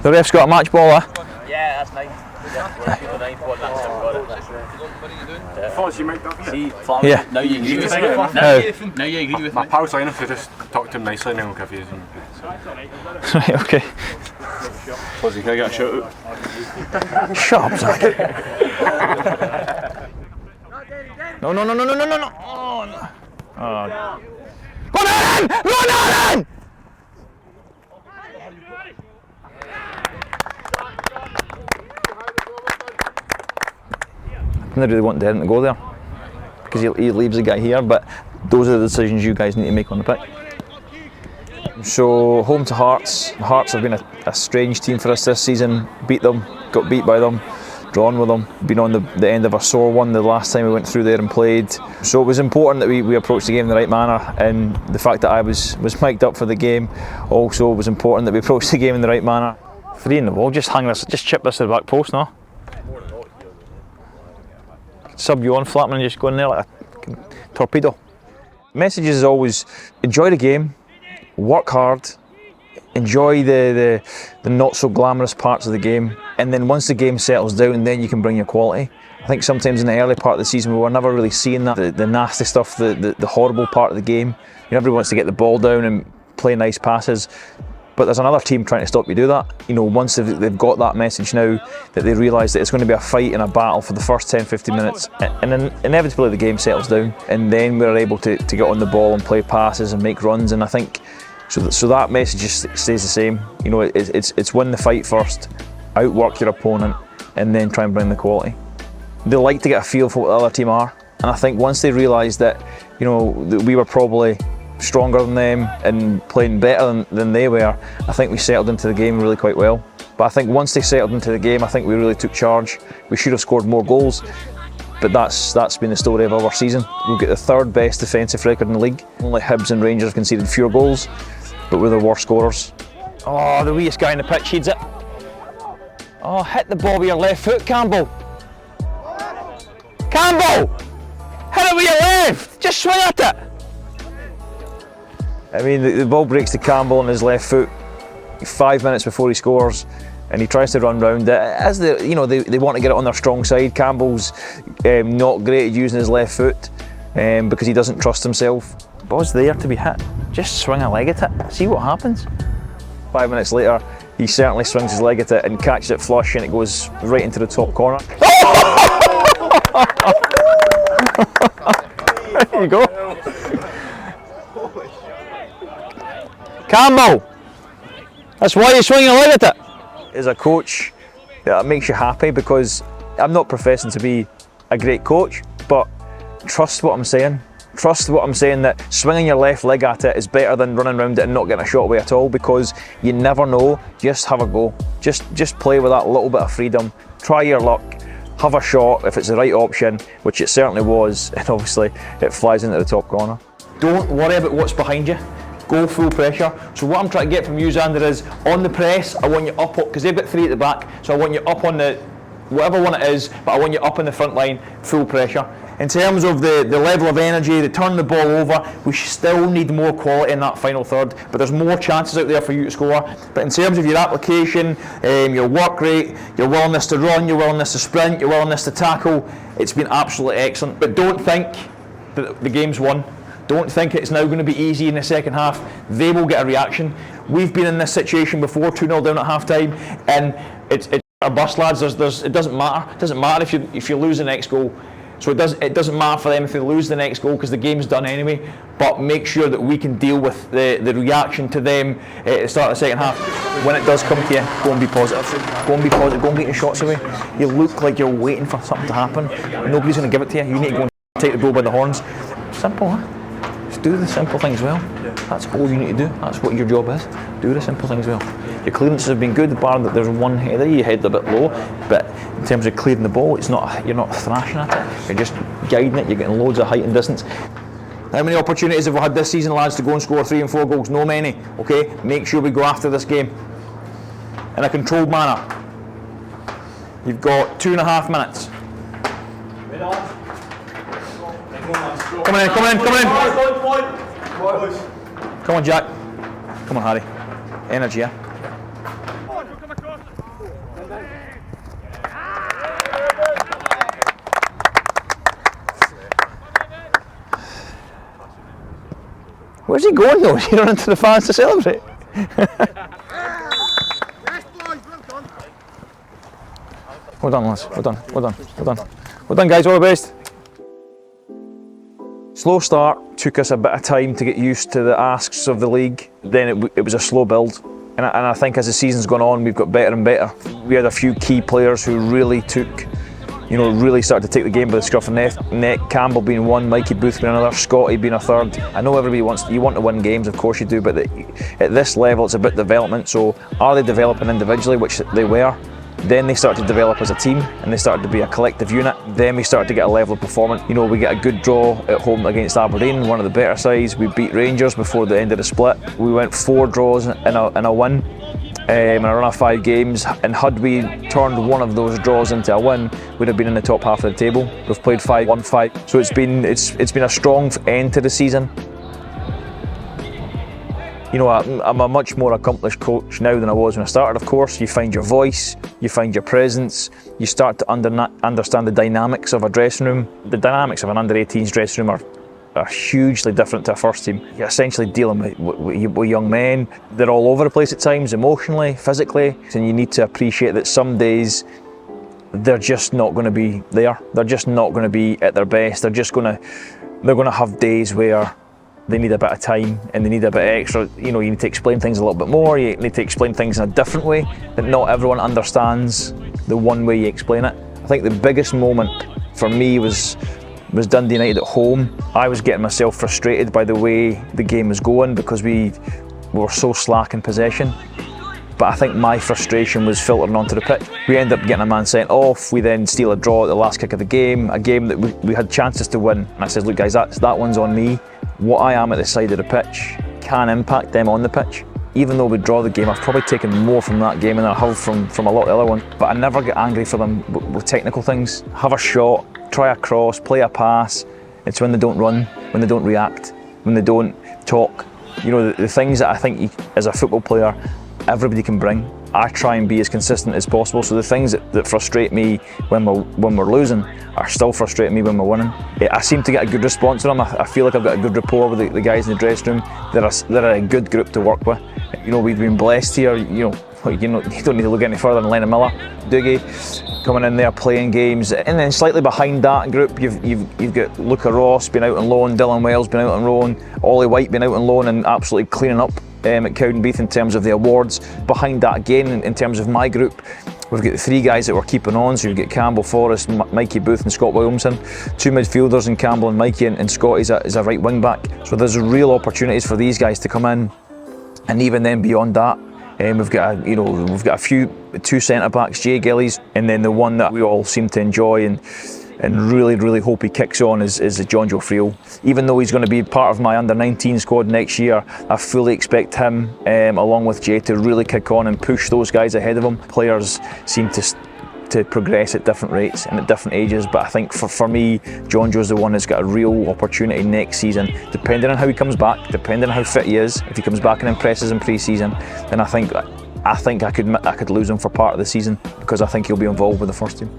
The ref's got a match ball, eh? Yeah, that's mine. Thought you make that. See, Yeah. now you agree with me. Now you agree with My me. pal signed him to just talk to him nicely and then we'll give you some. Right, okay. Fuzzy, can I get a shout out? Shut up, Zach. No. Oh, no. Oh, no. Run in! Run in! I didn't really want Darren to go there because he leaves the guy here, but those are the decisions you guys need to make on the pitch. So, home to Hearts. Hearts have been a strange team for us this season. Beat them, got beat by them, drawn with them, been on the end of a sore one the last time we went through there and played. So it was important that we approached the game in the right manner, and the fact that I was mic'd up for the game also was important that we approached the game in the right manner. Free in the ball, just chip this to the back post, no? Sub you on, Flatman, and just go in there like a torpedo. Message is always enjoy the game, work hard, enjoy the not so glamorous parts of the game, and then once the game settles down, then you can bring your quality. I think sometimes in the early part of the season we were never really seeing that, the nasty stuff, the horrible part of the game. Everybody wants to get the ball down and play nice passes, but there's another team trying to stop you do that. Once they've got that message now, that they realise that it's going to be a fight and a battle for the first 10-15 minutes, and then inevitably the game settles down, and then we're able to get on the ball and play passes and make runs. And I think so that message just stays the same. It's win the fight first, outwork your opponent, and then try and bring the quality. They like to get a feel for what the other team are, and I think once they realised that that we were probably stronger than them and playing better than they were, I think we settled into the game really quite well. But I think once they settled into the game, I think we really took charge. We should have scored more goals, but that's been the story of our season. We've got the third best defensive record in the league. Only Hibs and Rangers have conceded fewer goals, but we're the worst scorers. Oh, the weakest guy in the pitch heeds it. Oh, hit the ball with your left foot, Campbell. Campbell! Hit it with your left! Just swing at it! I mean, the ball breaks to Campbell on his left foot 5 minutes before he scores, and he tries to run round it. As they want to get it on their strong side. Campbell's not great at using his left foot because he doesn't trust himself. The ball's there to be hit. Just swing a leg at it. See what happens. 5 minutes later, he certainly swings his leg at it and catches it flush, and it goes right into the top corner. There you go. Campbell! That's why you're swinging a leg at it. As a coach, that makes you happy, because I'm not professing to be a great coach, but trust what I'm saying. Trust what I'm saying, that swinging your left leg at it is better than running around it and not getting a shot away at all, because you never know. Just have a go. Just play with that little bit of freedom. Try your luck. Have a shot if it's the right option, which it certainly was, and obviously it flies into the top corner. Don't worry about what's behind you. Go full pressure. So what I'm trying to get from you, Xander, is on the press, I want you up, because they've got 3 at the back, so I want you up on the, whatever one it is, but I want you up in the front line, full pressure. In terms of the level of energy, the turn the ball over, we still need more quality in that final third, but there's more chances out there for you to score. But in terms of your application, your work rate, your willingness to run, your willingness to sprint, your willingness to tackle, it's been absolutely excellent. But don't think that the game's won. Don't think it's now going to be easy in the second half. They will get a reaction. We've been in this situation before, 2-0 down at half time, and it's a bust, lads. It doesn't matter. It doesn't matter if you lose the next goal. So it doesn't matter for them if they lose the next goal, because the game's done anyway. But make sure that we can deal with the reaction to them at the start of the second half. When it does come to you, go and be positive. Go and be positive. Go and get your shots away. You look like you're waiting for something to happen. Nobody's going to give it to you. You need to go and take the bull by the horns. Simple, huh? Just do the simple things well. That's all you need to do. That's what your job is. Do the simple things well. Your clearances have been good, bar that there's one header, you head a bit low, but in terms of clearing the ball, you're not thrashing at it. You're just guiding it. You're getting loads of height and distance. How many opportunities have we had this season, lads, to go and score 3 and 4 goals? No many. Okay, make sure we go after this game in a controlled manner. You've got 2.5 minutes. Come in. Come on, Jack. Come on, Harry. Energy, yeah? Where's he going though? Is he running to the fans to celebrate? Well done, lads. Well done. Well done. Well done. Well done, guys. All the best. Slow start. Took us a bit of time to get used to the asks of the league. Then it was a slow build. And I think as the season's gone on, we've got better and better. We had a few key players who really really started to take the game by the scruff of the neck. Campbell being one, Mikey Booth being another, Scotty being a third. I know everybody you want to win games, of course you do, but at this level it's a bit development. So are they developing individually, which they were? Then they started to develop as a team and they started to be a collective unit. Then we started to get a level of performance. We get a good draw at home against Aberdeen, one of the better sides. We beat Rangers before the end of the split. We went 4 draws and a win in a run of 5 games. And had we turned one of those draws into a win, we'd have been in the top half of the table. We've played 5, won 5. So it's been a strong end to the season. I'm a much more accomplished coach now than I was when I started, of course. You find your voice, you find your presence, you start to understand the dynamics of a dressing room. The dynamics of an under-18s dressing room are hugely different to a first team. You're essentially dealing with young men. They're all over the place at times, emotionally, physically, and you need to appreciate that some days they're just not going to be there. They're just not going to be at their best. They're going to have days where they need a bit of time and they need a bit extra. You need to explain things a little bit more. You need to explain things in a different way that not everyone understands the one way you explain it. I think the biggest moment for me was Dundee United at home. I was getting myself frustrated by the way the game was going because we were so slack in possession. But I think my frustration was filtering onto the pitch. We ended up getting a man sent off. We then steal a draw at the last kick of the game, a game that we had chances to win. And I said, look guys, that one's on me. What I am at the side of the pitch can impact them on the pitch. Even though we draw the game, I've probably taken more from that game than I have from a lot of the other ones. But I never get angry for them with technical things. Have a shot, try a cross, play a pass. It's when they don't run, when they don't react, when they don't talk. The things that I think as a football player, everybody can bring. I try and be as consistent as possible. So the things that frustrate me when we're losing are still frustrating me when we're winning. I seem to get a good response from them. I feel like I've got a good rapport with the guys in the dressing room. They're a good group to work with. We've been blessed here. You don't need to look any further than Lennon Miller, Dougie, coming in there playing games. And then slightly behind that group, you've got Luca Ross been out on loan, Dylan Wells been out on loan, Ollie White been out on loan and absolutely cleaning up at Cowdenbeath in terms of the awards. Behind that again, in terms of my group, we've got the 3 guys that we're keeping on. So you've got Campbell, Forrest, Mikey Booth and Scott Williamson. 2 midfielders in Campbell and Mikey, and Scott is a right wing back. So there's real opportunities for these guys to come in. And even then beyond that, we've got a few 2 centre backs, Jay Gillies, and then the one that we all seem to enjoy and really, really hope he kicks on is John Joe Friel. Even though he's going to be part of my under-19 squad next year, I fully expect him, along with Jay, to really kick on and push those guys ahead of him. Players seem to progress at different rates and at different ages, but I think for me, John Joe's the one that's got a real opportunity next season, depending on how he comes back, depending on how fit he is. If he comes back and impresses in pre-season, then I think I could lose him for part of the season because I think he'll be involved with the first team.